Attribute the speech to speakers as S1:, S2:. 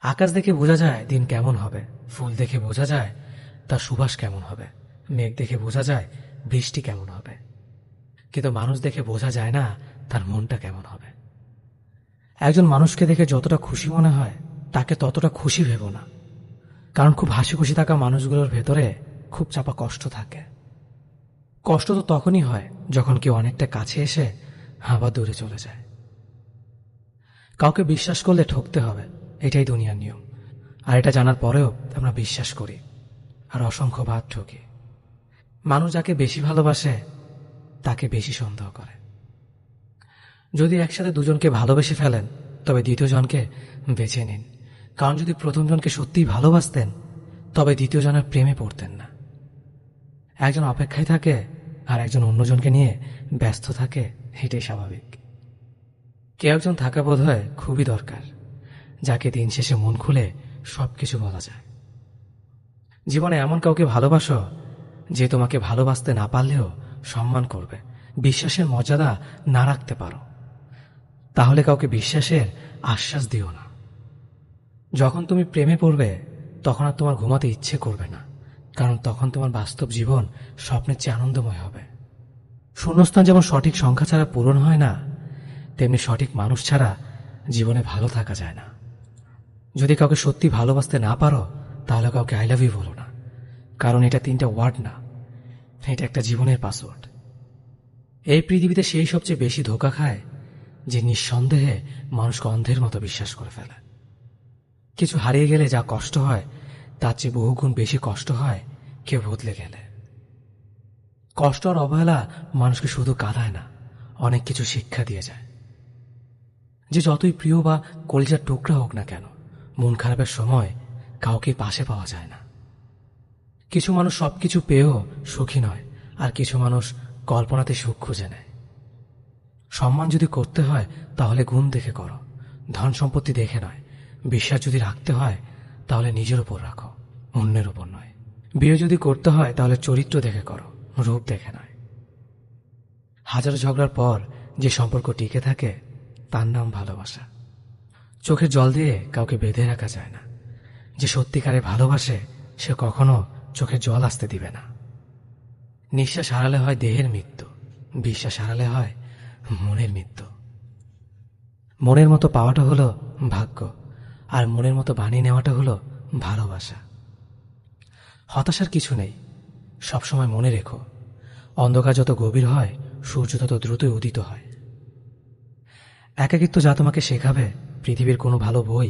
S1: আকাশ দেখে বোঝা যায় দিন কেমন হবে, ফুল দেখে বোঝা যায় তার সুবাস কেমন হবে, মেঘ দেখে বোঝা যায় বৃষ্টি কেমন হবে, কিন্তু মানুষ দেখে বোঝা যায় না তার মনটা কেমন হবে। একজন মানুষকে দেখে যতটা খুশি মনে হয় তাকে ততটা খুশি ভেবো না, কারণ খুব হাসি খুশি থাকা মানুষগুলোর ভেতরে খুব চাপা কষ্ট থাকে। কষ্ট তো তখনই হয় যখন কেউ অনেকটা কাছে এসে আবার দূরে চলে যায়। কাউকে বিশ্বাস করলে ঠকতে হবে, এটাই দুনিয়ার নিয়ম। আর এটা জানার পরেও আমরা বিশ্বাস করি আর অসংখ্যবার ঠকি। মানুষ যাকে বেশি ভালোবাসে তাকে বেশি সন্দেহ করে। যদি একসাথে দুজনকে ভালোবেসে ফেলেন তবে দ্বিতীয় জনকে বেছে নিন, কারণ যদি প্রথম জনকে সত্যিই ভালোবাসতেন তবে দ্বিতীয় জনের প্রেমে পড়তেন না। একজন অপেক্ষায় থাকে আর একজন অন্যজনকে নিয়ে ব্যস্ত থাকে, এটাই স্বাভাবিক। কেউ একজন থাকা বোধ হয় খুবই দরকার, যাকে দিন শেষে মন খুলে সবকিছু বলা যায়। জীবনে এমন কাউকে ভালোবাসো যে তোমাকে ভালোবাসতে না পারলেও সম্মান করবে, বিশ্বাসের মর্যাদা না রাখতে পারো তাহলে কাউকে বিশ্বাসের আশ্বাস দিও না। যখন তুমি প্রেমে পড়বে তখন আর তোমার ঘুমাতে ইচ্ছে করবে না, কারণ তখন তোমার বাস্তব জীবন স্বপ্নের চেয়ে আনন্দময় হবে। শূন্যস্থান যেমন সঠিক সংখ্যা ছাড়া পূরণ হয় না, তেমনি সঠিক মানুষ ছাড়া জীবনে ভালো থাকা যায় না। যদি কাউকে সত্যি ভালোবাসতে না পারো তাহলে কাউকে আই লাভ ইউ বলো না, কারণ এটা 3টা ওয়ার্ড না, এটা একটা জীবনের পাসওয়ার্ড। এই পৃথিবীতে সেই সবচেয়ে বেশি ধোঁকা খায় যে নিঃসন্দেহে মানুষকে অন্ধের মতো বিশ্বাস করে ফেলে। কিছু হারিয়ে গেলে যা কষ্ট হয় তার চেয়ে বহুগুণ বেশি কষ্ট হয় কেউ বদলে গেলে। কষ্ট আর অবহেলা মানুষকে শুধু কাঁদায় না, অনেক কিছু শিক্ষা দিয়ে যায়। যে যতই প্রিয় বা কলিজার টুকরা হোক না কেন, মন খারাপের সময় কাউকে পাশে পাওয়া যায় না। কিছু মানুষ সবকিছু পেয়েও সুখী নয়, আর কিছু মানুষ কল্পনাতে সুখ খুঁজে নেয়। সম্মান যদি করতে হয় তাহলে গুণ দেখে করো, ধন সম্পত্তি দেখে নয়। বিশ্বাস যদি রাখতে হয় তাহলে নিজের উপর রাখো, অন্যের উপর নয়। বিয়ে যদি করতে হয় তাহলে চরিত্র দেখে করো, রূপ দেখে নয়। হাজারো ঝগড়ার পর যে সম্পর্ক টিকে থাকে তার নাম ভালোবাসা। চোখের জল দিয়ে কাউকে বেঁধে রাখা যায় না। যে সত্যিকারে ভালোবাসে সে কখনো চোখের জল আসতে দিবে না। নিঃশ্বাস হারালে হয় দেহের মৃত্যু, বিশ্বাস হারালে হয় মনের মৃত্যু। মনের মতো পাওয়াটা হলো ভাগ্য, আর মনের মতো বানিয়ে নেওয়াটা হলো ভালোবাসা। হতাশার কিছু নেই, সবসময় মনে রেখো, অন্ধকার যত গভীর হয় সূর্য তত দ্রুতই উদিত হয়। একাকিত্ব যা তোমাকে শেখাবে পৃথিবীর কোনো ভালো বই